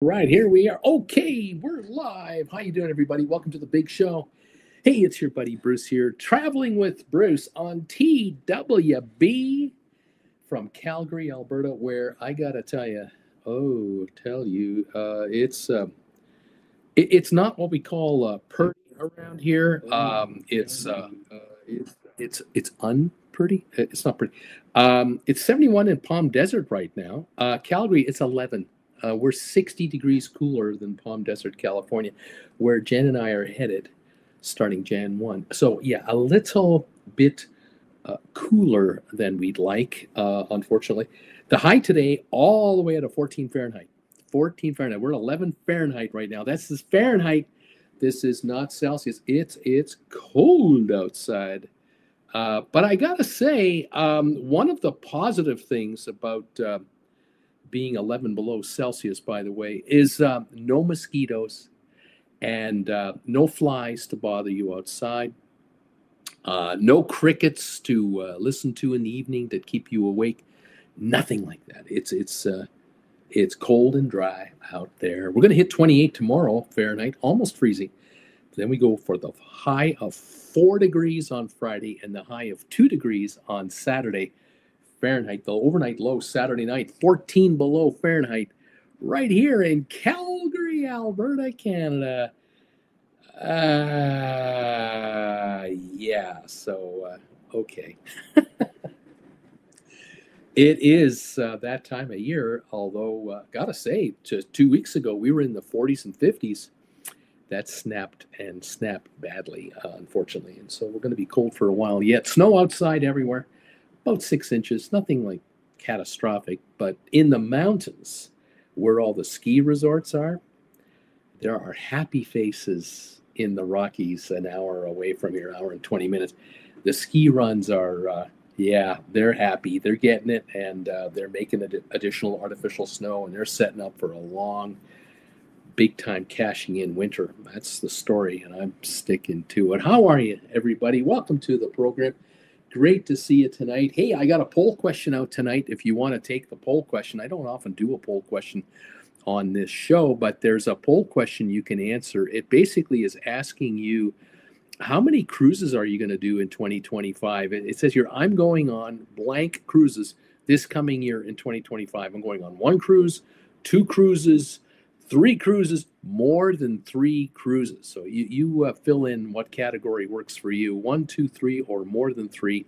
Right, here we are. Okay, we're live. How you doing, everybody? Welcome to the big show. Hey, it's your buddy Bruce here, traveling with Bruce on TWB from Calgary, Alberta, where I gotta tell you, it's not what we call purdy around here. It's unpretty. It's not pretty. It's 71 in Palm Desert right now. Calgary, it's 11. We're 60 degrees cooler than Palm Desert, California, where Jen and I are headed starting Jan 1. So, yeah, a little bit cooler than we'd like, unfortunately. The high today, all the way at a 14 Fahrenheit. 14 Fahrenheit. We're at 11 Fahrenheit right now. That's this Fahrenheit. This is not Celsius. It's cold outside. But I gotta say, one of the positive things about being 11 below Celsius, by the way, is no mosquitoes and no flies to bother you outside. No crickets to listen to in the evening that keep you awake. Nothing like that. It's cold and dry out there. We're going to hit 28 tomorrow Fahrenheit, almost freezing. Then we go for the high of 4 degrees on Friday and the high of 2 degrees on Saturday Fahrenheit. The overnight low Saturday night, 14 below Fahrenheit, right here in Calgary, Alberta, Canada. Yeah, so, okay. It is that time of year, although, gotta say, just 2 weeks ago, we were in the 40s and 50s. That snapped and snapped badly, unfortunately. And so we're going to be cold for a while yet. Snow outside everywhere, about 6 inches, nothing like catastrophic. But in the mountains, where all the ski resorts are, there are happy faces in the Rockies an hour away from here, hour and 20 minutes. The ski runs are, yeah, they're happy. They're getting it, and they're making additional artificial snow, and they're setting up for a long, big time cashing in winter. That's the story, and I'm sticking to it. How are you, everybody? Welcome to the program. Great to see you tonight. Hey, I got a poll question out tonight. If you want to take the poll question, I don't often do a poll question on this show, but there's a poll question you can answer. It basically is asking you, how many cruises are you going to do in 2025? It says here, I'm going on blank cruises this coming year in 2025. I'm going on 1 cruise, 2 cruises, 3 cruises, more than 3 cruises. So you fill in what category works for you, 1, 2, 3, or more than 3,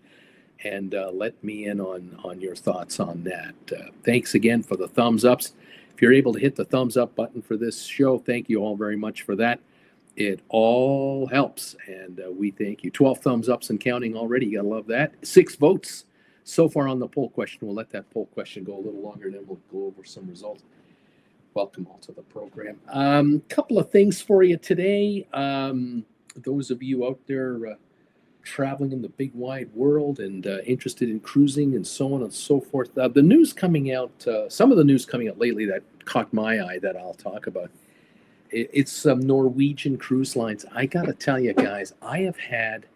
and let me in on your thoughts on that. Thanks again for the thumbs ups. If you're able to hit the thumbs up button for this show, thank you all very much for that. It all helps, and we thank you. 12 thumbs ups and counting already. You gotta love that. 6 votes so far on the poll question. We'll let that poll question go a little longer, and then we'll go over some results. Welcome all to the program. Couple of things for you today. Those of you out there traveling in the big wide world and interested in cruising and so on and so forth. The news coming out, some of the news coming out lately that caught my eye that I'll talk about. It's some Norwegian cruise lines. I gotta tell you guys, I have had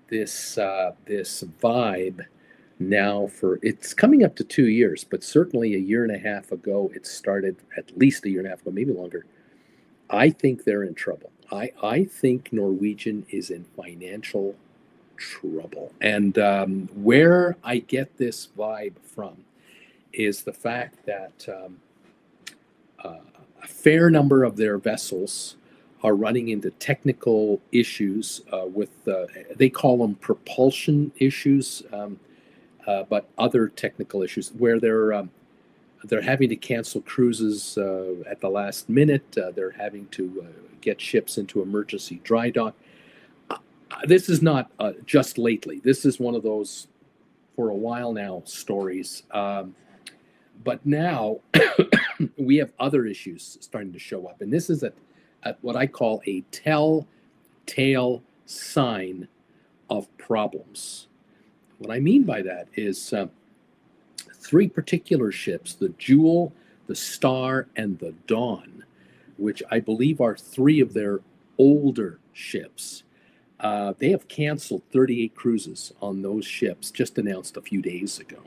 this vibe now for, it's coming up to 2 years, but certainly a year and a half ago it started, at least a year and a half ago, maybe longer. I think they're in trouble. I think Norwegian is in financial trouble. And where I get this vibe from is the fact that a fair number of their vessels are running into technical issues they call them propulsion issues, but other technical issues where they're having to cancel cruises at the last minute. They're having to get ships into emergency dry dock. This is not just lately. This is one of those for a while now stories. But now we have other issues starting to show up. And this is at what I call a telltale sign of problems. What I mean by that is 3 particular ships, the Jewel, the Star, and the Dawn, which I believe are 3 of their older ships. They have canceled 38 cruises on those ships, just announced a few days ago.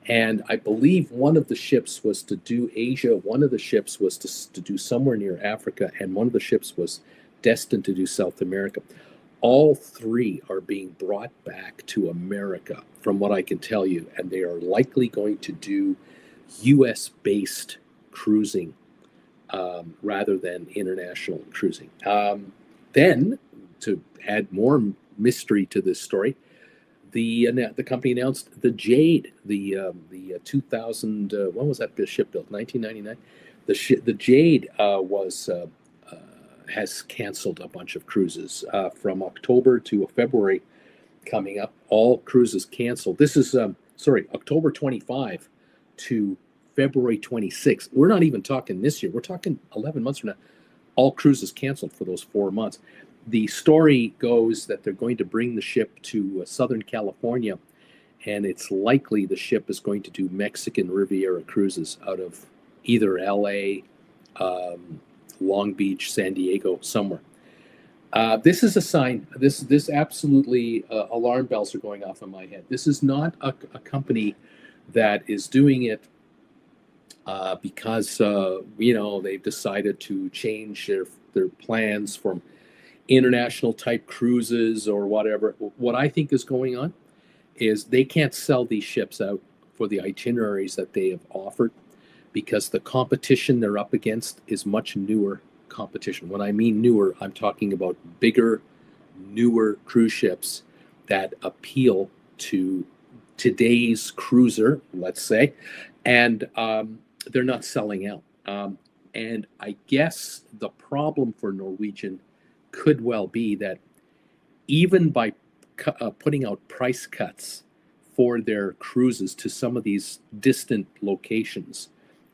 And I believe one of the ships was to do Asia, one of the ships was to do somewhere near Africa, and one of the ships was destined to do South America. All three are being brought back to America, from what I can tell you, and they are likely going to do US based cruising rather than international cruising. Then, to add more mystery to this story, the company announced the Jade, the 2000 when was that ship built? 1999. The Jade has canceled a bunch of cruises from October to February coming up. All cruises canceled. This is October 25 to February 26. We're not even talking this year. We're talking 11 months from now. All cruises canceled for those 4 months. The story goes that they're going to bring the ship to Southern California, and it's likely the ship is going to do Mexican Riviera cruises out of either LA, Long Beach, San Diego, somewhere. This is a sign. This absolutely alarm bells are going off in my head. This is not a company that is doing it because they've decided to change their plans from international type cruises or whatever. What I think is going on is they can't sell these ships out for the itineraries that they have offered, because the competition they're up against is much newer competition. When I mean newer, I'm talking about bigger, newer cruise ships that appeal to today's cruiser, let's say, and they're not selling out. And I guess the problem for Norwegian could well be that even by putting out price cuts for their cruises to some of these distant locations,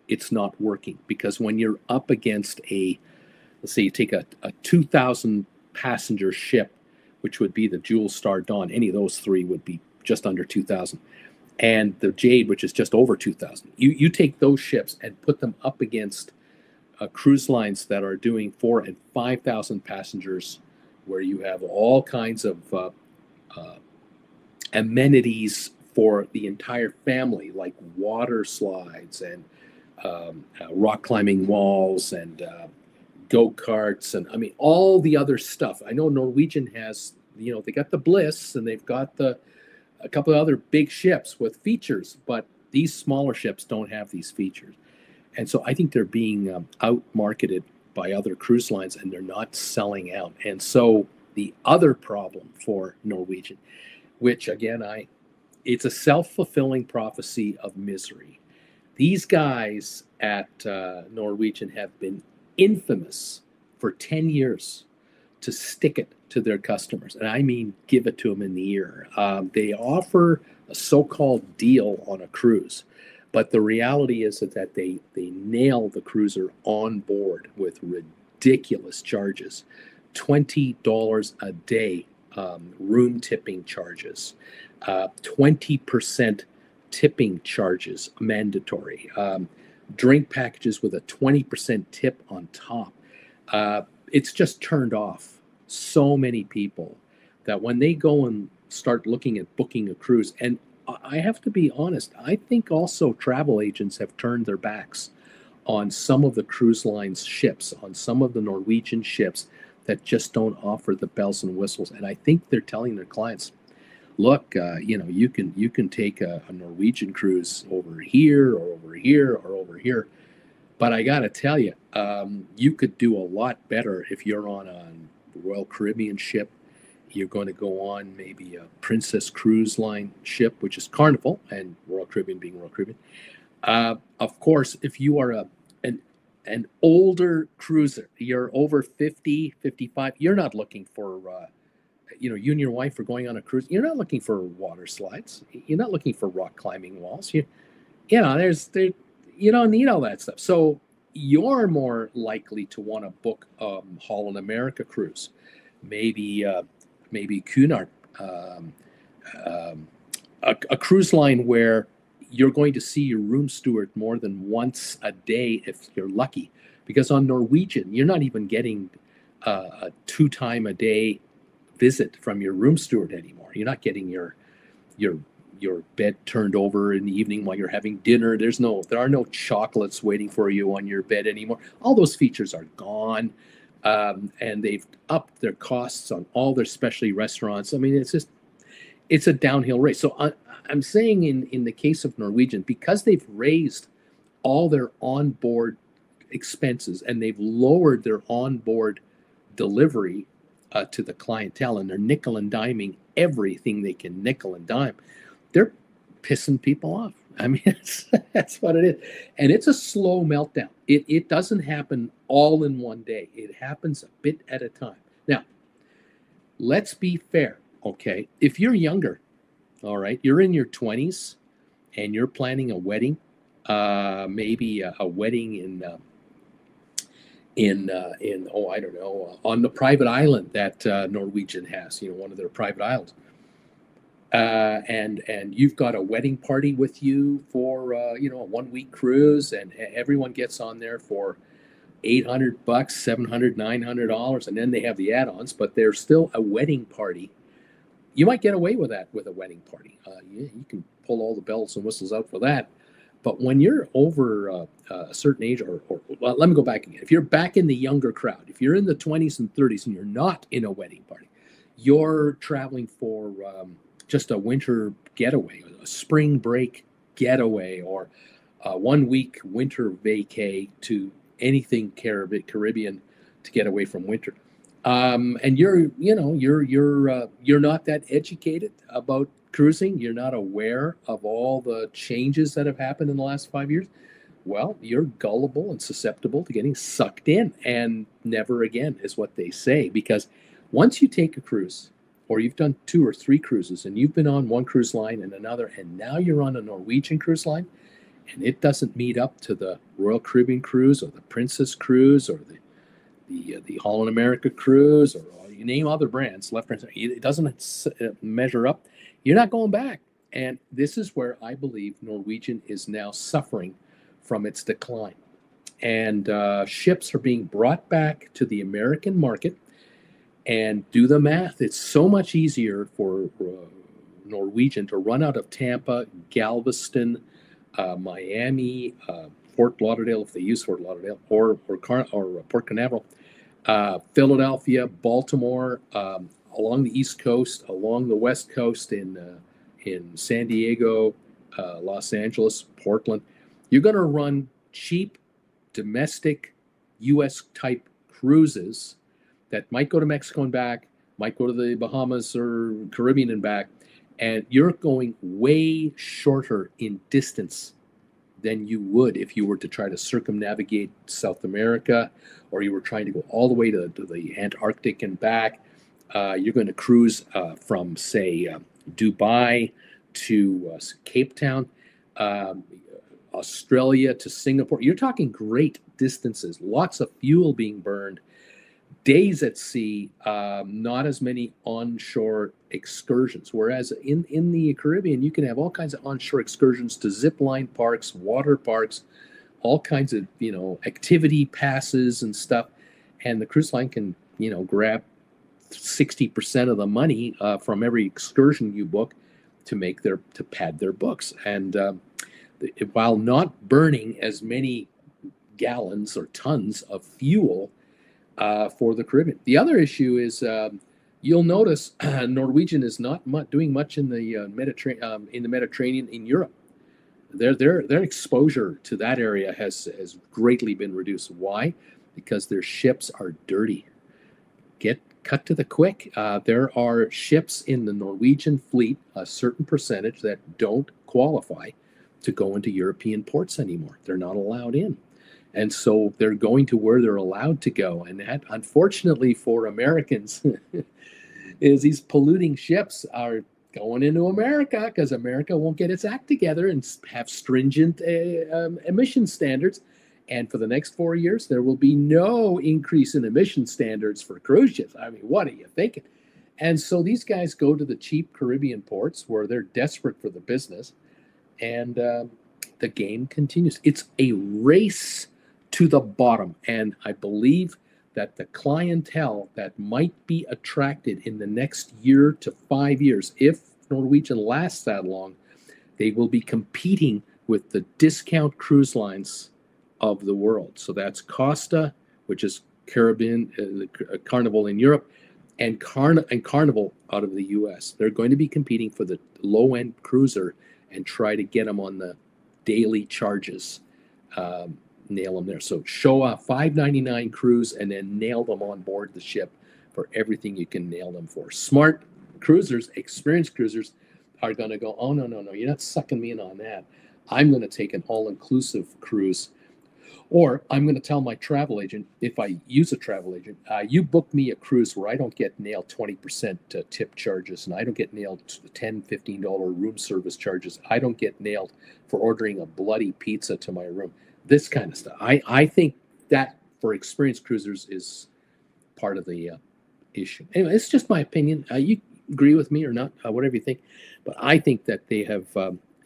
it's not working. Because when you're up against let's say you take a 2,000 passenger ship, which would be the Jewel Star Dawn, any of those three would be just under 2,000. And the Jade, which is just over 2,000. You take those ships and put them up against cruise lines that are doing 4,000 and 5,000 passengers, where you have all kinds of amenities for the entire family, like water slides and rock climbing walls and go-karts, and I mean all the other stuff. I know Norwegian has, they got the Bliss, and they've got a couple of other big ships with features, but these smaller ships don't have these features. And so I think they're being out-marketed by other cruise lines, and they're not selling out. And so the other problem for Norwegian, which again, it's a self-fulfilling prophecy of misery. These guys at Norwegian have been infamous for 10 years to stick it to their customers. And I mean, give it to them in the ear. They offer a so-called deal on a cruise, but the reality is that they nail the cruiser on board with ridiculous charges. $20 a day room tipping charges, 20% tipping charges mandatory, drink packages with a 20% tip on top. It's just turned off so many people that when they go and start looking at booking a cruise, and I have to be honest, I think also travel agents have turned their backs on some of the cruise lines ships, on some of the Norwegian ships that just don't offer the bells and whistles. And I think they're telling their clients, look, you can take a Norwegian cruise over here or over here or over here, but I got to tell you, you could do a lot better if you're on a Royal Caribbean ship. You're going to go on maybe a Princess Cruise Line ship, which is Carnival, and Royal Caribbean being Royal Caribbean. Of course, if you are an older cruiser, you're over 50, 55, you're not looking for, you and your wife are going on a cruise. You're not looking for water slides. You're not looking for rock climbing walls. You don't need all that stuff. So you're more likely to want to book a Holland America cruise, maybe Cunard, a cruise line where you're going to see your room steward more than once a day if you're lucky. Because on Norwegian, you're not even getting a 2-time a day visit from your room steward anymore. You're not getting your your bed turned over in the evening while you're having dinner. There are no chocolates waiting for you on your bed anymore. All those features are gone, and they've upped their costs on all their specialty restaurants. I mean, it's a downhill race. So I'm saying in the case of Norwegian, because they've raised all their onboard expenses and they've lowered their onboard delivery to the clientele, and they're nickel and diming everything they can nickel and dime, they're pissing people off. I mean, that's what it is. And it's a slow meltdown. It doesn't happen all in one day. It happens a bit at a time. Now, let's be fair, okay? If you're younger, all right, you're in your 20s and you're planning a wedding, maybe a wedding I don't know, on the private island that Norwegian has, one of their private islands. And you've got a wedding party with you for a 1 week cruise, and everyone gets on there for $800, $700, $900, and then they have the add-ons, but there's still a wedding party. You might get away with that with a wedding party. You can pull all the bells and whistles out for that. But when you're over a certain age, or well, let me go back again. If you're back in the younger crowd, if you're in the 20s and 30s and you're not in a wedding party, you're traveling for just a winter getaway, a spring break getaway, or a 1 week winter vacay to anything Caribbean to get away from winter. And you're not that educated about cruising. You're not aware of all the changes that have happened in the last 5 years. Well, you're gullible and susceptible to getting sucked in, and never again is what they say. Because once you take a cruise, or you've done 2 or 3 cruises, and you've been on one cruise line and another, and now you're on a Norwegian cruise line, and it doesn't meet up to the Royal Caribbean cruise or the Princess cruise or the Holland America cruise, or you name other brands, left, right, it doesn't measure up. You're not going back. And this is where I believe Norwegian is now suffering from its decline. And ships are being brought back to the American market. And do the math. It's so much easier for Norwegian to run out of Tampa, Galveston, Miami, Fort Lauderdale, if they use Fort Lauderdale, or Port Canaveral, Philadelphia, Baltimore, along the East Coast, along the West Coast in San Diego, Los Angeles, Portland. You're going to run cheap, domestic, U.S. type cruises that might go to Mexico and back, might go to the Bahamas or Caribbean and back, and you're going way shorter in distance than you would if you were to try to circumnavigate South America, or you were trying to go all the way to the Antarctic and back. You're going to cruise from, say, Dubai to Cape Town, Australia to Singapore. You're talking great distances, lots of fuel being burned, days at sea, not as many onshore excursions. Whereas in the Caribbean, you can have all kinds of onshore excursions to zip line parks, water parks, all kinds of, activity passes and stuff. And the cruise line can, grab 60% of the money from every excursion you book to pad their books. And while not burning as many gallons or tons of fuel for the Caribbean. The other issue is you'll notice Norwegian is not doing much in the Mediterranean in Europe. Their exposure to that area has greatly been reduced. Why? Because their ships are dirty. Get cut to the quick. There are ships in the Norwegian fleet, a certain percentage, that don't qualify to go into European ports anymore. They're not allowed in. And so they're going to where they're allowed to go. And that, unfortunately for Americans, is these polluting ships are going into America because America won't get its act together and have stringent emission standards. And for the next 4 years, there will be no increase in emission standards for cruise ships. I mean, what are you thinking? And so these guys go to the cheap Caribbean ports where they're desperate for the business. And the game continues. It's a race to the bottom. And I believe that the clientele that might be attracted in the next year to 5 years, if Norwegian lasts that long, They will be competing with the discount cruise lines of the world. So that's Costa, which is Caribbean, Carnival in Europe, and Carnival out of the U.S. They're going to be competing for the low-end cruiser and try to get them on the daily charges. Nail them there. So show a $5.99 cruise and then nail them on board the ship for everything you can nail them for. Smart cruisers, experienced cruisers are going to go, oh, no, you're not sucking me in on that. I'm going to take an all-inclusive cruise. Or I'm going to tell my travel agent, if I use a travel agent, you book me a cruise where I don't get nailed 20% tip charges, and I don't get nailed $10, $15 room service charges. I don't get nailed for ordering a bloody pizza to my room. This kind of stuff. I think that for experienced cruisers is part of the issue. Anyway, it's just my opinion. You agree with me or not, whatever you think. But I think that they have,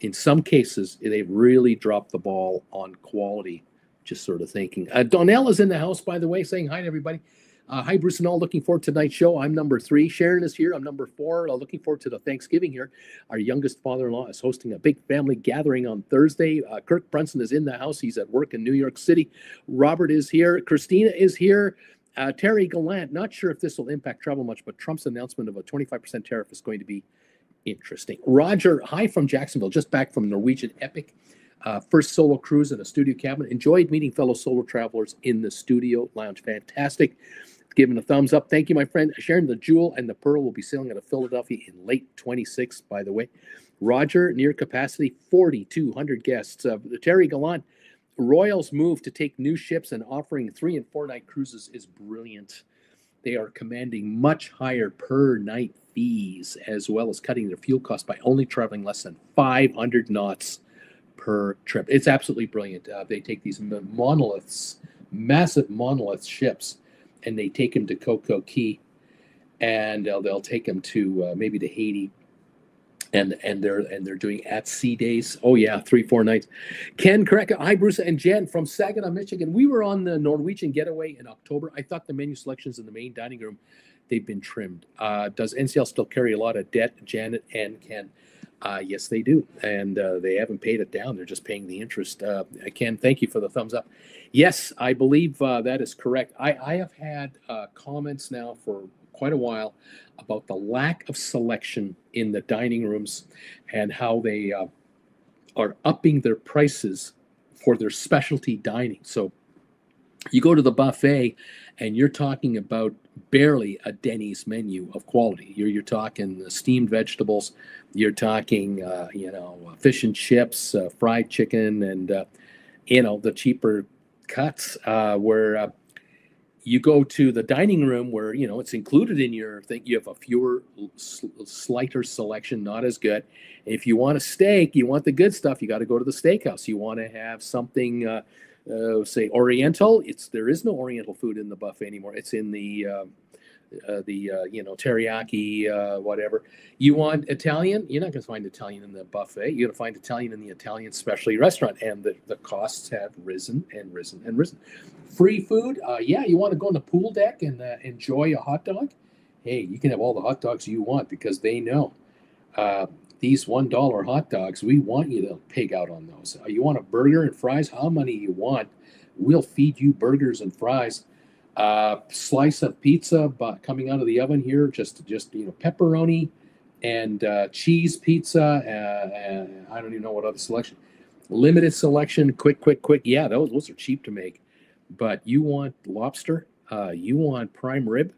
in some cases, they've really dropped the ball on quality. Just sort of thinking. Donnell is in the house, by the way, saying hi to everybody. Hi, Bruce and all. Looking forward to tonight's show. I'm number 3. Sharon is here. I'm number 4. Looking forward to the Thanksgiving here. Our youngest father-in-law is hosting a big family gathering on Thursday. Kirk Brunson is in the house. He's at work in New York City. Robert is here. Christina is here. Terry Gallant. Not sure if this will impact travel much, but Trump's announcement of a 25% tariff is going to be interesting. Roger, hi from Jacksonville. Just back from Norwegian Epic. First solo cruise in a studio cabin. Enjoyed meeting fellow solo travelers in the studio lounge. Fantastic. Giving a thumbs up. Thank you, my friend. Sharon, the Jewel and the Pearl will be sailing out of Philadelphia in late 26, by the way. Roger, near capacity, 4,200 guests. Terry Gallant, Royal's move to take new ships and offering 3- and 4-night cruises is brilliant. They are commanding much higher per night fees, as well as cutting their fuel costs by only traveling less than 500 knots per trip. It's absolutely brilliant. They take these monoliths, massive monolith ships, and they take them to Coco Key, and they'll take them to maybe to Haiti, and they're doing at sea days. Oh yeah, 3-4 nights. Ken correct. Hi Bruce and Jen from Saginaw, Michigan. We were on the Norwegian Getaway in October. I thought the menu selections in the main dining room, they've been trimmed. Does NCL still carry a lot of debt? Janet and Ken. Yes, they do, and they haven't paid it down. They're just paying the interest. Ken, thank you for the thumbs up. Yes, I believe that is correct. I have had comments now for quite a while about the lack of selection in the dining rooms and how they are upping their prices for their specialty dining. So you go to the buffet and you're talking about barely a Denny's menu of quality. You're talking steamed vegetables, you're talking fish and chips, fried chicken, and the cheaper cuts. Where you go to the dining room where it's included in your thing, you have a fewer, slighter selection, not as good. If you want a steak, you want the good stuff, you got to go to the steakhouse. You want to have something. Say Oriental, there is no Oriental food in the buffet anymore. It's in the teriyaki, whatever. You want Italian? You're not going to find Italian in the buffet. You're going to find Italian in the Italian specialty restaurant, and the costs have risen and risen and risen. Free food? You want to go on the pool deck and enjoy a hot dog? Hey, you can have all the hot dogs you want because they know. These $1 hot dogs, we want you to pig out on those. You want a burger and fries? How many you want? We'll feed you burgers and fries. Slice of pizza coming out of the oven here, just pepperoni and cheese pizza. I don't even know what other selection. Limited selection, quick. Yeah, those are cheap to make. But you want lobster? You want prime rib?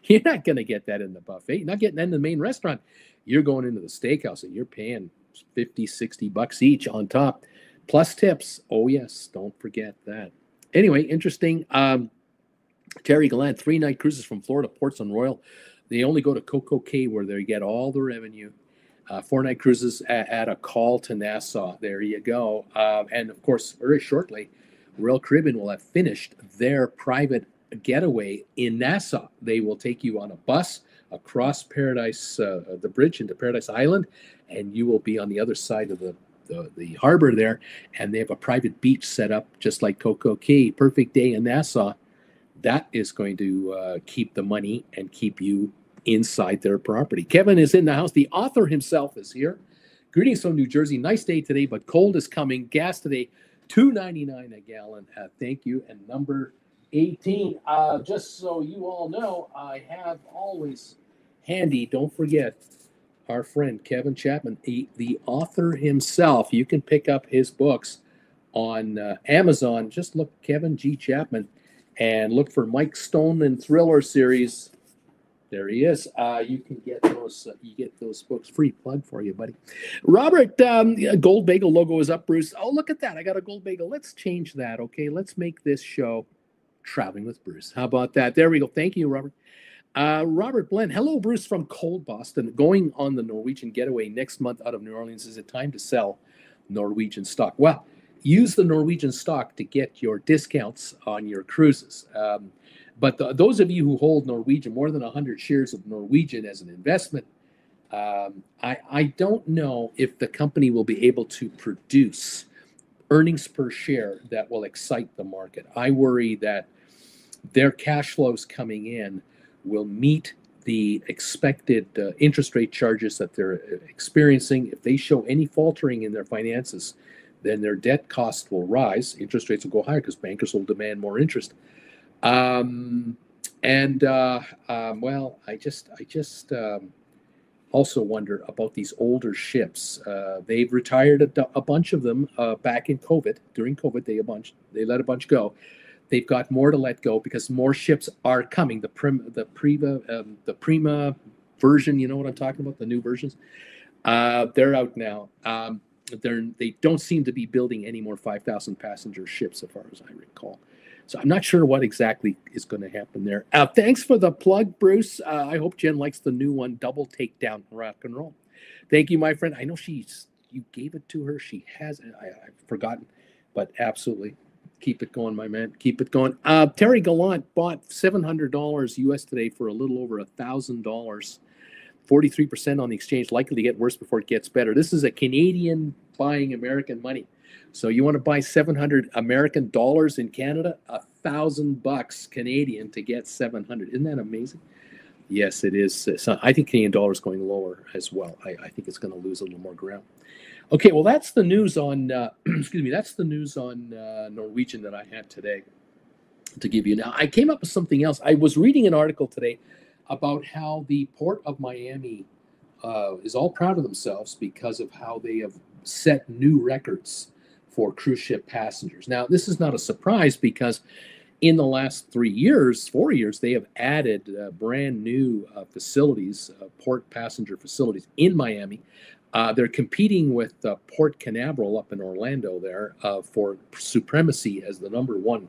You're not going to get that in the buffet. You're not getting that in the main restaurant. You're going into the steakhouse and you're paying $50-$60 each on top, plus tips. Oh yes, don't forget that. Anyway, interesting. Terry Gallant, 3-night cruises from Florida ports on Royal. They only go to Coco Cay where they get all the revenue. 4-night cruises at a call to Nassau. There you go. And of course, very shortly, Royal Caribbean will have finished their private getaway in Nassau. They will take you on a bus across Paradise, the bridge into Paradise Island, and you will be on the other side of the harbor there, and they have a private beach set up just like Coco Cay. Perfect day in Nassau. That is going to keep the money and keep you inside their property. Kevin is in the house. The author himself is here. Greetings from New Jersey. Nice day today, but cold is coming. Gas today, $2.99 a gallon. Thank you. And number 18. Just so you all know, I have always handy, don't forget, our friend Kevin Chapman, the author himself. You can pick up his books on Amazon. Just look Kevin G. Chapman and look for Mike Stoneman Thriller series. There he is. You can get those. You get those books. Free plug for you, buddy. Robert, Gold Bagel logo is up, Bruce. Oh, look at that! I got a Gold Bagel. Let's change that. Okay, let's make this show Traveling with Bruce. How about that? There we go. Thank you, Robert. Robert Blen. Hello, Bruce from cold Boston. Going on the Norwegian getaway next month out of New Orleans. Is it time to sell Norwegian stock? Well, use the Norwegian stock to get your discounts on your cruises. But those of you who hold Norwegian, more than 100 shares of Norwegian as an investment, I don't know if the company will be able to produce earnings per share that will excite the market. I worry that their cash flows coming in will meet the expected interest rate charges that they're experiencing. If they show any faltering in their finances, then their debt cost will rise. Interest rates will go higher because bankers will demand more interest. Well, I just also wonder about these older ships. They've retired a bunch of them back in COVID. During COVID, they let a bunch go. They've got more to let go because more ships are coming. The Prima version, you know what I'm talking about? The new versions. They're out now. They don't seem to be building any more 5,000 passenger ships, as far as I recall. So I'm not sure what exactly is going to happen there. Thanks for the plug, Bruce. I hope Jen likes the new one, Double Takedown Rock and Roll. Thank you, my friend. I know you gave it to her. She has it. I've forgotten, but absolutely. Keep it going, my man. Keep it going. Terry Gallant bought $700 US today for a little over $1,000. 43% on the exchange, likely to get worse before it gets better. This is a Canadian buying American money. So you want to buy 700 American dollars in Canada, $1,000 Canadian to get 700. Isn't that amazing? Yes, it is. So I think Canadian dollar is going lower as well. I think it's going to lose a little more ground. Okay, well, that's the news on, excuse me, that's the news on Norwegian that I had today to give you. Now, I came up with something else. I was reading an article today about how the Port of Miami is all proud of themselves because of how they have set new records for cruise ship passengers. Now, this is not a surprise because in the last 4 years, they have added brand new facilities, port passenger facilities in Miami. They're competing with Port Canaveral up in Orlando there for supremacy as the #1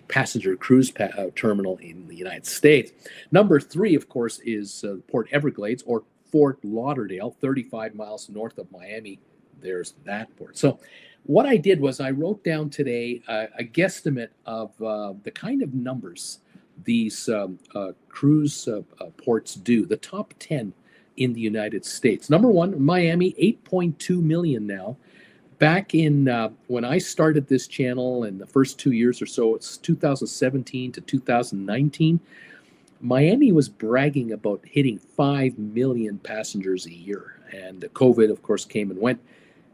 passenger cruise terminal in the United States. Number 3, of course, is Port Everglades or Fort Lauderdale, 35 miles north of Miami. There's that port. So what I did was I wrote down today a guesstimate of the kind of numbers these cruise ports do, the top 10 in the United States. Number 1, Miami, 8.2 million now. Back in when I started this channel in the first 2 years or so, it's 2017 to 2019, Miami was bragging about hitting 5 million passengers a year. And COVID, of course, came and went.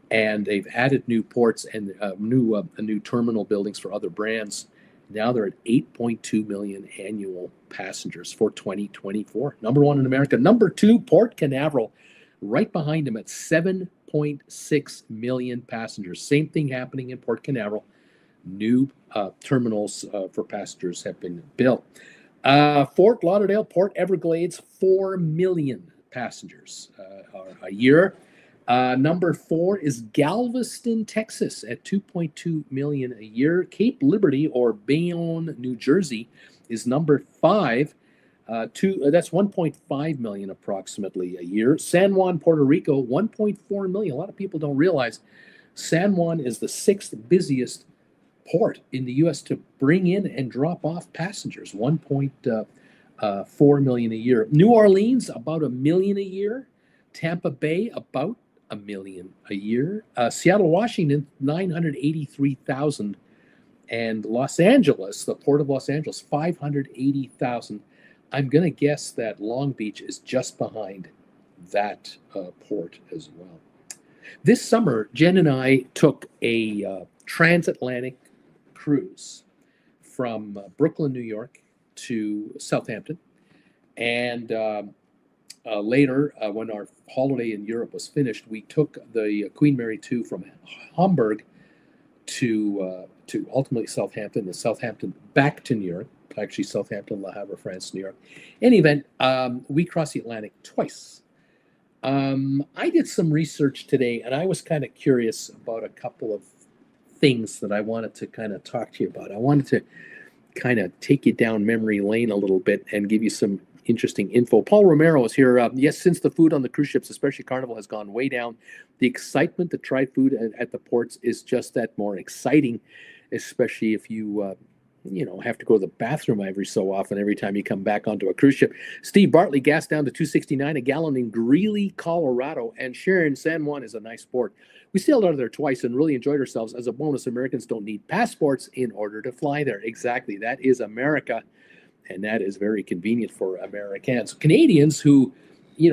And they've added new ports and new terminal buildings for other brands. Now they're at 8.2 million annual passengers for 2024. Number 1 in America. Number 2, Port Canaveral, right behind them at 7.6 million passengers. Same thing happening in Port Canaveral. New terminals for passengers have been built. Fort Lauderdale, Port Everglades, 4 million passengers a year. Number 4 is Galveston, Texas at 2.2 million a year. Cape Liberty or Bayonne, New Jersey is number 5. That's 1.5 million approximately a year. San Juan, Puerto Rico, 1.4 million. A lot of people don't realize San Juan is the 6th busiest port in the U.S. to bring in and drop off passengers, 1.4 million a year. New Orleans, about 1 million a year. Tampa Bay, about 1 million a year. Seattle, Washington, 983,000. And Los Angeles, the Port of Los Angeles, 580,000. I'm going to guess that Long Beach is just behind that port as well. This summer, Jen and I took a transatlantic cruise from Brooklyn, New York to Southampton. And later, when our holiday in Europe was finished, we took the Queen Mary 2 from Hamburg to ultimately Southampton, and Southampton back to New York. Actually, Southampton, Le Havre, France, New York. In any event, we crossed the Atlantic twice. I did some research today, and I was kind of curious about a couple of things that I wanted to kind of talk to you about. I wanted to kind of take you down memory lane a little bit and give you some interesting info. Paul Romero is here. Yes, since the food on the cruise ships, especially Carnival, has gone way down, the excitement to try food at the ports is just that more exciting, especially if you have to go to the bathroom every so often, every time you come back onto a cruise ship. Steve Bartley, gas down to $2.69 a gallon in Greeley, Colorado. And Sharon, San Juan is a nice port. We sailed out of there twice and really enjoyed ourselves. As a bonus, Americans don't need passports in order to fly there. Exactly. That is America. And that is very convenient for Americans. Canadians who,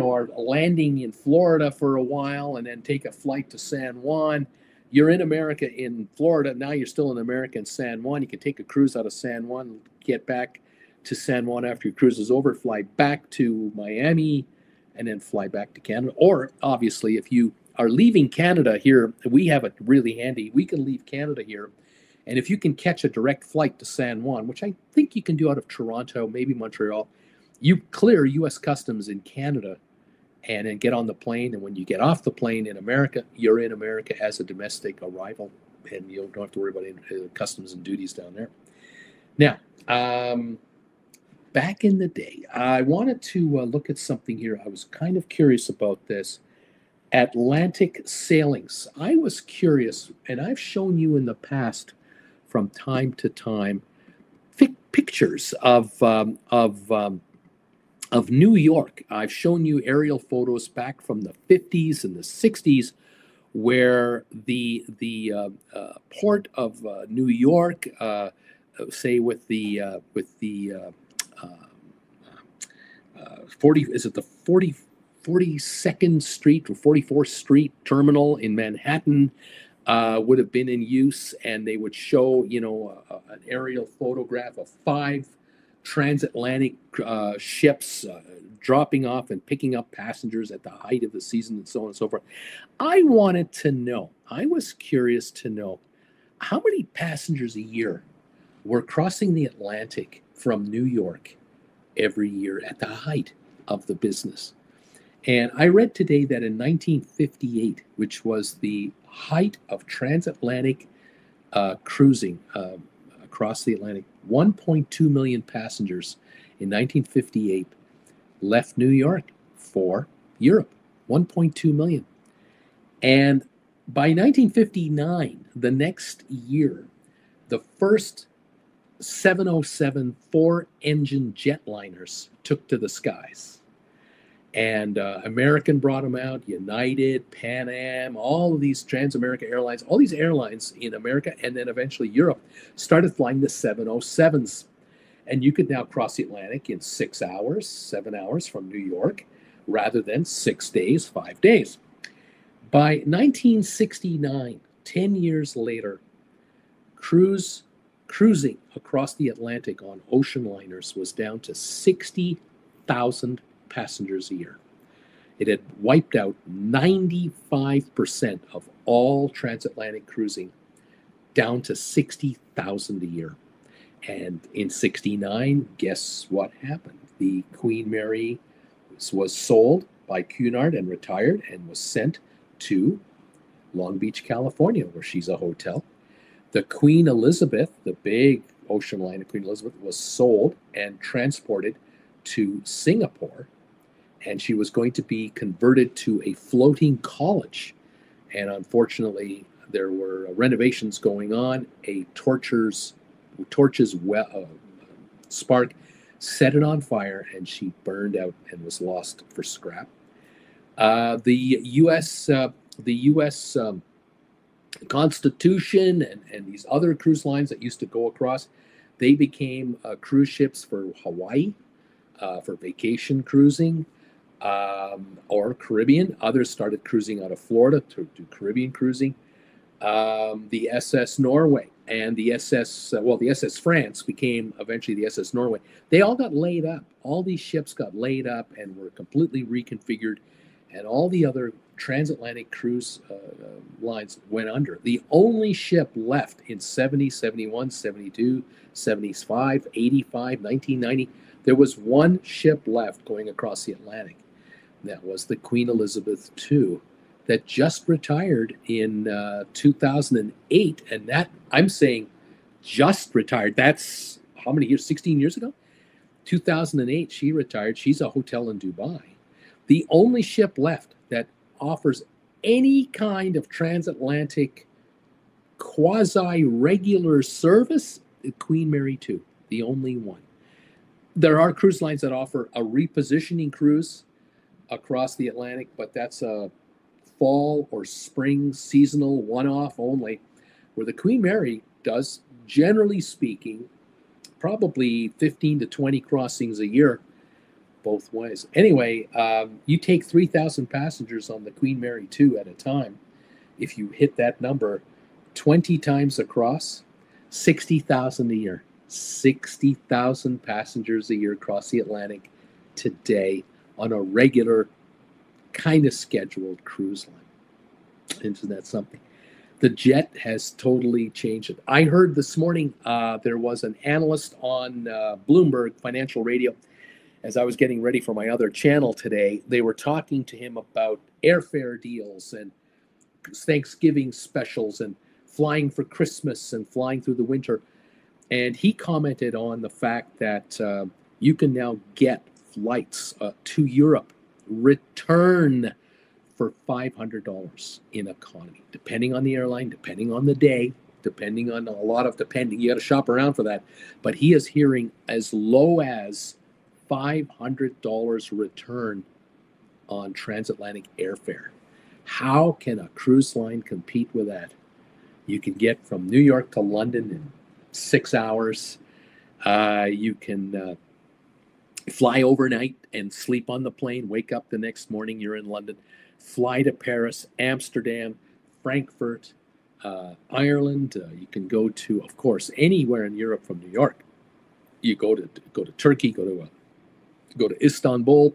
are landing in Florida for a while and then take a flight to San Juan. You're in America in Florida. Now you're still in America in San Juan. You can take a cruise out of San Juan, get back to San Juan after your cruise is over, fly back to Miami, and then fly back to Canada. Or obviously, if you are leaving Canada here, we have it really handy. We can leave Canada here. And if you can catch a direct flight to San Juan, which I think you can do out of Toronto, maybe Montreal, you clear U.S. Customs in Canada and then get on the plane. And when you get off the plane in America, you're in America as a domestic arrival, and you don't have to worry about any customs and duties down there. Now, back in the day, I wanted to look at something here. I was kind of curious about this. Atlantic sailings. I was curious, and I've shown you in the past from time to time pictures of New York. I've shown you aerial photos back from the 50s and the 60s, where the port of New York, say with the 42nd Street or 44th Street terminal in Manhattan would have been in use, and they would show, an aerial photograph of 5 transatlantic ships dropping off and picking up passengers at the height of the season and so on and so forth. I was curious to know how many passengers a year were crossing the Atlantic from New York every year at the height of the business. And I read today that in 1958, which was the height of transatlantic cruising across the Atlantic, 1.2 million passengers in 1958 left New York for Europe. 1.2 million. And by 1959, the next year, the first 707 4-engine jetliners took to the skies. And American brought them out, United, Pan Am, all of these Trans-America Airlines, all these airlines in America and then eventually Europe started flying the 707s. And you could now cross the Atlantic in 6 hours, 7 hours from New York, rather than 6 days, 5 days. By 1969, 10 years later, cruising across the Atlantic on ocean liners was down to 60,000 passengers a year. It had wiped out 95% of all transatlantic cruising, down to 60,000 a year. And in 69, guess what happened? The Queen Mary was sold by Cunard and retired and was sent to Long Beach, California, where she's a hotel. The Queen Elizabeth, the big ocean liner Queen Elizabeth, was sold and transported to Singapore, and she was going to be converted to a floating college. And unfortunately, there were renovations going on. A torch's spark set it on fire, and she burned out and was lost for scrap. The U.S. Constitution and these other cruise lines that used to go across, they became cruise ships for Hawaii, for vacation cruising. or Caribbean. Others started cruising out of Florida to do Caribbean cruising. The SS Norway and the the SS France became eventually the SS Norway. They all got laid up. All these ships got laid up and were completely reconfigured, and all the other transatlantic cruise lines went under. The only ship left in 70, 71, 72, 75, 85, 1990, there was one ship left going across the Atlantic. That was the Queen Elizabeth II that just retired in 2008. And that, I'm saying just retired. That's how many years? 16 years ago? 2008, she retired. She's a hotel in Dubai. The only ship left that offers any kind of transatlantic quasi-regular service, Queen Mary II, the only one. There are cruise lines that offer a repositioning cruise across the Atlantic, but that's a fall or spring seasonal one-off only, where the Queen Mary does, generally speaking, probably 15 to 20 crossings a year both ways. Anyway, you take 3,000 passengers on the Queen Mary 2 at a time. If you hit that number 20 times across, 60,000 a year. 60,000 passengers a year across the Atlantic today on a regular kind of scheduled cruise line. Isn't that something? The jet has totally changed it. I heard this morning there was an analyst on Bloomberg Financial Radio. As I was getting ready for my other channel today, they were talking to him about airfare deals and Thanksgiving specials and flying for Christmas and flying through the winter. And he commented on the fact that you can now get flights to Europe, return for $500 in economy, depending on the airline, depending on the day, depending on you got to shop around for that. But he is hearing as low as $500 return on transatlantic airfare. How can a cruise line compete with that? You can get from New York to London in 6 hours. You can fly overnight and sleep on the plane, wake up the next morning, you're in London, fly to Paris, Amsterdam, Frankfurt, Ireland. You can go to, of course, anywhere in Europe from New York. You go to Turkey, go to Istanbul,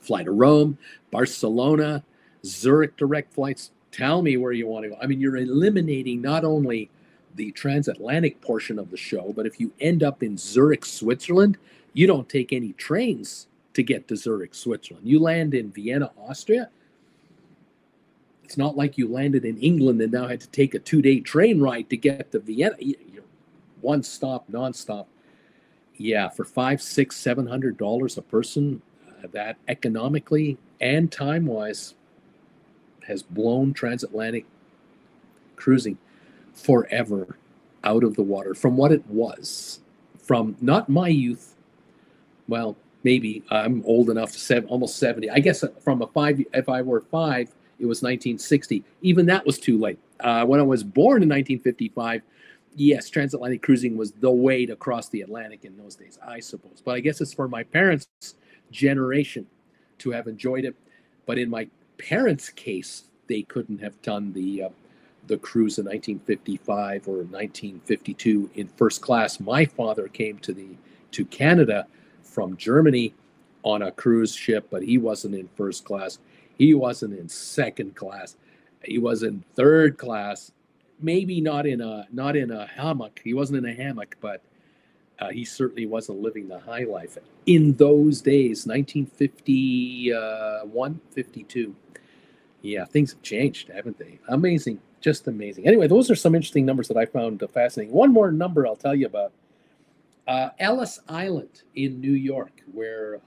fly to Rome, Barcelona, Zurich direct flights. Tell me where you want to go. I mean, you're eliminating not only the transatlantic portion of the show, but if you end up in Zurich, Switzerland, you don't take any trains to get to Zurich, Switzerland. You land in Vienna, Austria. It's not like you landed in England and now had to take a 2-day train ride to get to Vienna. You're one stop, nonstop. Yeah, for $500, $600, $700 a person, that economically and time-wise has blown transatlantic cruising forever out of the water from what it was. From not my youth, well, maybe I'm old enough to almost 70. I guess from if I were 5, it was 1960. Even that was too late. When I was born in 1955, yes, transatlantic cruising was the way to cross the Atlantic in those days, I suppose. But I guess it's for my parents' generation to have enjoyed it. But in my parents' case, they couldn't have done the cruise in 1955 or 1952 in first class. My father came to Canada from Germany on a cruise ship, but he wasn't in first class. He wasn't in second class. He was in third class. Maybe not in a hammock. He wasn't in a hammock, but he certainly wasn't living the high life in those days, 1951, 52. Yeah, things have changed, haven't they? Amazing, just amazing. Anyway, those are some interesting numbers that I found fascinating. One more number I'll tell you about. Ellis Island in New York, where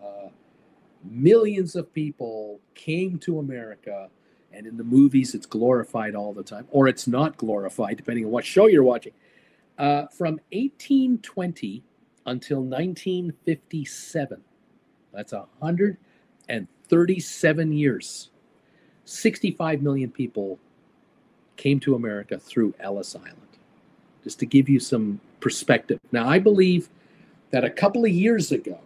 millions of people came to America, and in the movies it's glorified all the time, or it's not glorified, depending on what show you're watching. From 1820 until 1957, that's 137 years, 65 million people came to America through Ellis Island. Just to give you some perspective. Now, I believe that a couple of years ago,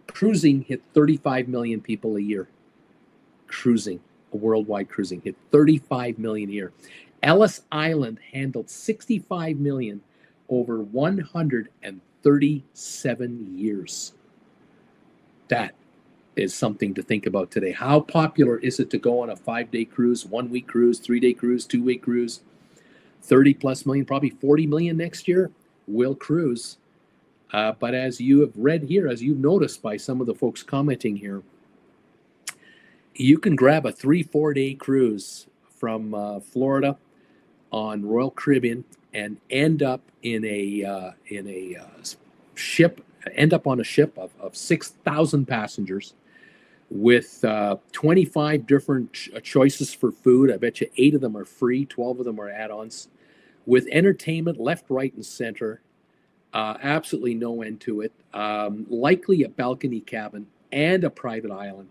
Cruising hit 35 million people a year. Cruising, worldwide cruising, hit 35 million a year. Ellis Island handled 65 million over 137 years. That is something to think about today. How popular is it to go on a 5-day cruise, 1-week cruise, 3-day cruise, 2-week cruise? 30 plus million, probably 40 million next year will cruise. But as you have read here, as you've noticed by some of the folks commenting here, you can grab a 3-4 day cruise from Florida on Royal Caribbean and end up in a ship, end up on a ship of 6,000 passengers with 25 different choices for food. I bet you 8 of them are free, 12 of them are add-ons, with entertainment left, right, and center. Absolutely no end to it. Likely a balcony cabin and a private island.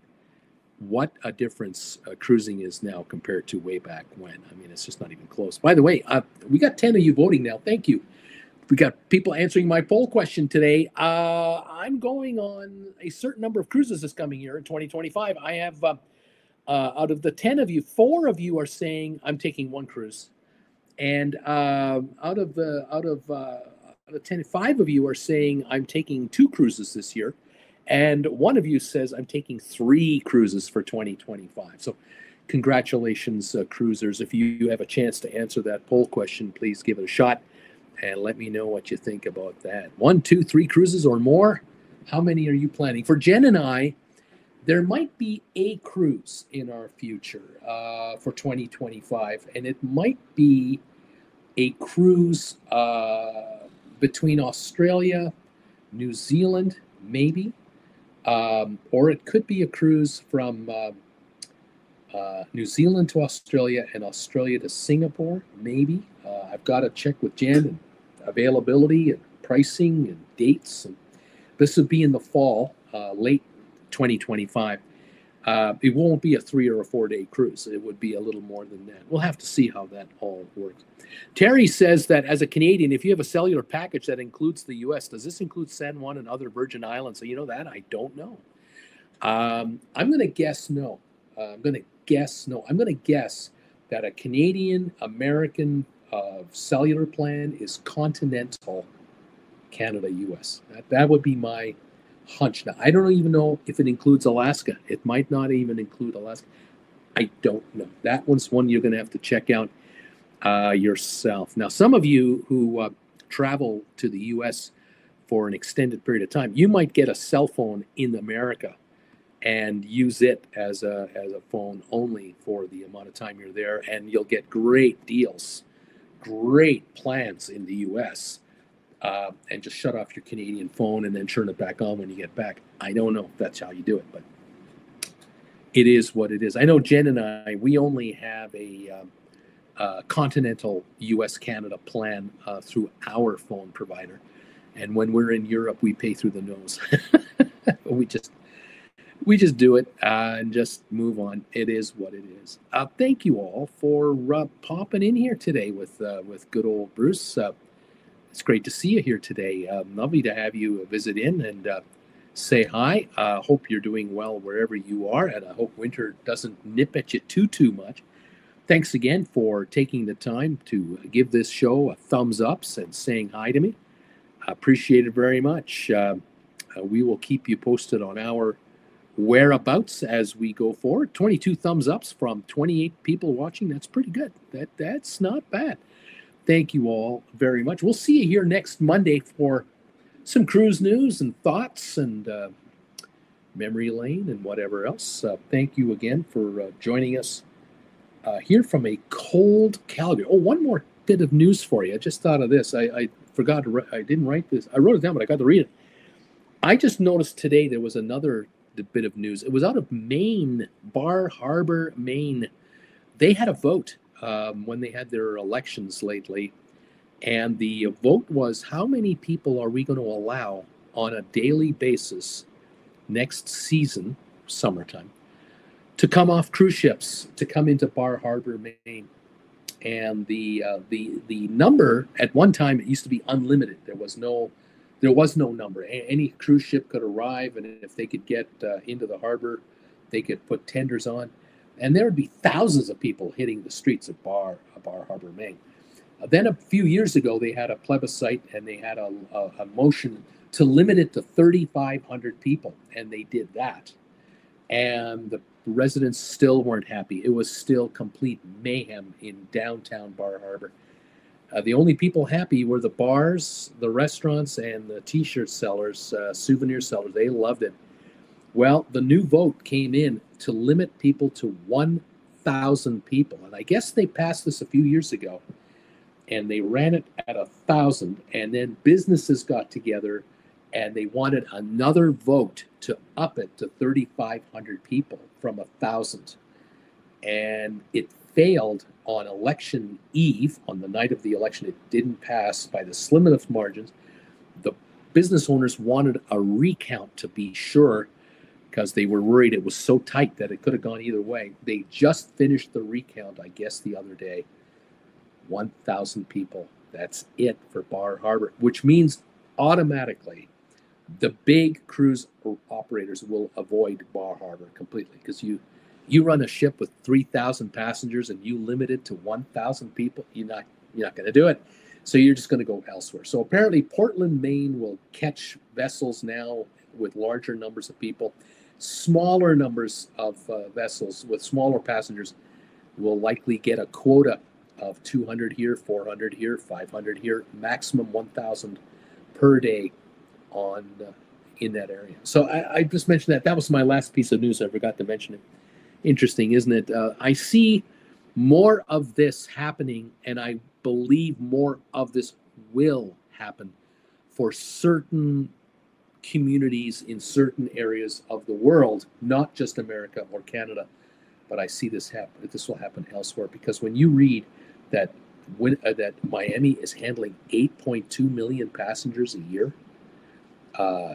What a difference cruising is now compared to way back when. I mean, it's just not even close. By the way, we got 10 of you voting now. Thank you. We got people answering my poll question today. I'm going on a certain number of cruises this coming year in 2025. I have, out of the 10 of you, 4 of you are saying I'm taking 1 cruise. And out of the 10, 5 of you are saying I'm taking 2 cruises this year. And 1 of you says I'm taking 3 cruises for 2025. So congratulations, cruisers. If you have a chance to answer that poll question, please give it a shot and let me know what you think about that. 1, 2, 3 cruises or more? How many are you planning? For Jen and I, there might be a cruise in our future for 2025, and it might be a cruise between Australia, New Zealand, maybe, or it could be a cruise from New Zealand to Australia and Australia to Singapore, maybe. I've got to check with Jen and availability and pricing and dates. And this would be in the fall, late 2025. It won't be a 3 or a 4 day cruise. It would be a little more than that. We'll have to see how that all works. Terry says that as a Canadian, if you have a cellular package that includes the U.S., does this include San Juan and other Virgin Islands? So you know that? I don't know. I'm going to guess no. I'm going to guess that a Canadian-American cellular plan is continental Canada-U.S. That would be my hunch. Now, I don't even know if it includes Alaska. It might not even include Alaska. I don't know. That one's one you're going to have to check out yourself. Now, some of you who travel to the U.S. for an extended period of time, you might get a cell phone in America and use it as a phone only for the amount of time you're there, and you'll get great deals, great plans in the U.S., and just shut off your Canadian phone and then turn it back on when you get back. I don't know if that's how you do it, but it is what it is. I know Jen and I, we only have a continental U.S.-Canada plan through our phone provider. And when we're in Europe, we pay through the nose. We just do it and just move on. It is what it is. Thank you all for popping in here today with good old Bruce. It's great to see you here today. Lovely to have you visit in and say hi. Hope you're doing well wherever you are, and I hope winter doesn't nip at you too much. Thanks again for taking the time to give this show a thumbs up and saying hi to me. I appreciate it very much. We will keep you posted on our whereabouts as we go forward. 22 thumbs ups from 28 people watching. That's pretty good. That's not bad. Thank you all very much. We'll see you here next Monday for some cruise news and thoughts and memory lane and whatever else. Thank you again for joining us here from a cold Calgary. Oh, one more bit of news for you. I just thought of this. I forgot. I didn't write this. I wrote it down, but I got to read it. I just noticed today there was another bit of news. It was out of Maine, Bar Harbor, Maine. They had a vote when they had their elections lately, and the vote was, how many people are we going to allow on a daily basis next season, summertime, to come off cruise ships, to come into Bar Harbor, Maine? And the number, at one time, it used to be unlimited. There was no there was no number. Any cruise ship could arrive, and if they could get into the harbor, they could put tenders on, and there would be thousands of people hitting the streets of Bar Harbor, Maine. Then a few years ago, they had a plebiscite, and they had a motion to limit it to 3,500 people, and they did that. And the residents still weren't happy. It was still complete mayhem in downtown Bar Harbor. The only people happy were the bars, the restaurants, and the T-shirt sellers, souvenir sellers. They loved it. Well, the new vote came in to limit people to 1,000 people. And I guess they passed this a few years ago. And they ran it at 1,000. And then businesses got together and they wanted another vote to up it to 3,500 people from 1,000. And it failed on election eve. On the night of the election, it didn't pass by the slimmest margins. The business owners wanted a recount to be sure, because they were worried it was so tight that it could have gone either way. They just finished the recount, I guess, the other day. 1,000 people. That's it for Bar Harbor, which means automatically the big cruise operators will avoid Bar Harbor completely, because you run a ship with 3,000 passengers and you limit it to 1,000 people, you're not going to do it. So you're just going to go elsewhere. So apparently Portland, Maine will catch vessels now with larger numbers of people. Smaller numbers of vessels with smaller passengers will likely get a quota of 200 here, 400 here, 500 here, maximum 1,000 per day on in that area. So I just mentioned that. That was my last piece of news. I forgot to mention it. Interesting, isn't it? I see more of this happening, and I believe more of this will happen for certain communities in certain areas of the world, not just America or Canada, but I see this happen. This will happen elsewhere, because when you read that that Miami is handling 8.2 million passengers a year,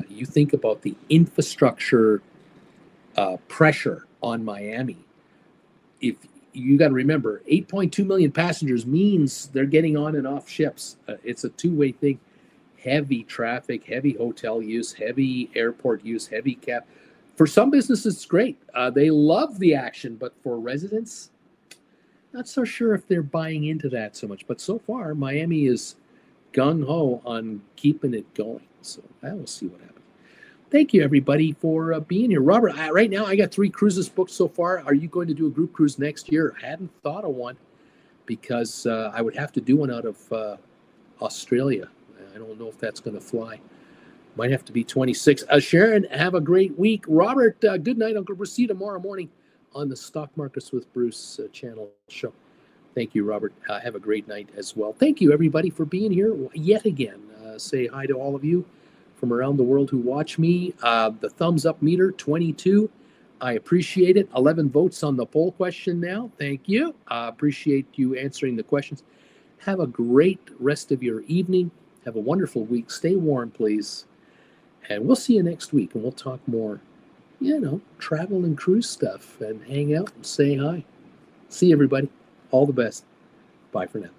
you think about the infrastructure pressure on Miami. If you got to remember, 8.2 million passengers means they're getting on and off ships. It's a two-way thing. Heavy traffic, heavy hotel use, heavy airport use, heavy cab. For some businesses, it's great. They love the action, but for residents, not so sure if they're buying into that so much. But so far, Miami is gung-ho on keeping it going. So I will see what happens. Thank you, everybody, for being here. Robert, right now I got 3 cruises booked so far. Are you going to do a group cruise next year? I hadn't thought of one, because I would have to do one out of Australia. I don't know if that's going to fly. Might have to be 26. Sharon, have a great week. Robert, good night. We'll see you tomorrow morning on the Stock Markets with Bruce channel show. Thank you, Robert. Have a great night as well. Thank you, everybody, for being here yet again. Say hi to all of you from around the world who watch me. The thumbs up meter, 22. I appreciate it. 11 votes on the poll question now. Thank you. Appreciate you answering the questions. Have a great rest of your evening. Have a wonderful week. Stay warm, please. And we'll see you next week, and we'll talk more, travel and cruise stuff, and hang out and say hi. See you, everybody. All the best. Bye for now.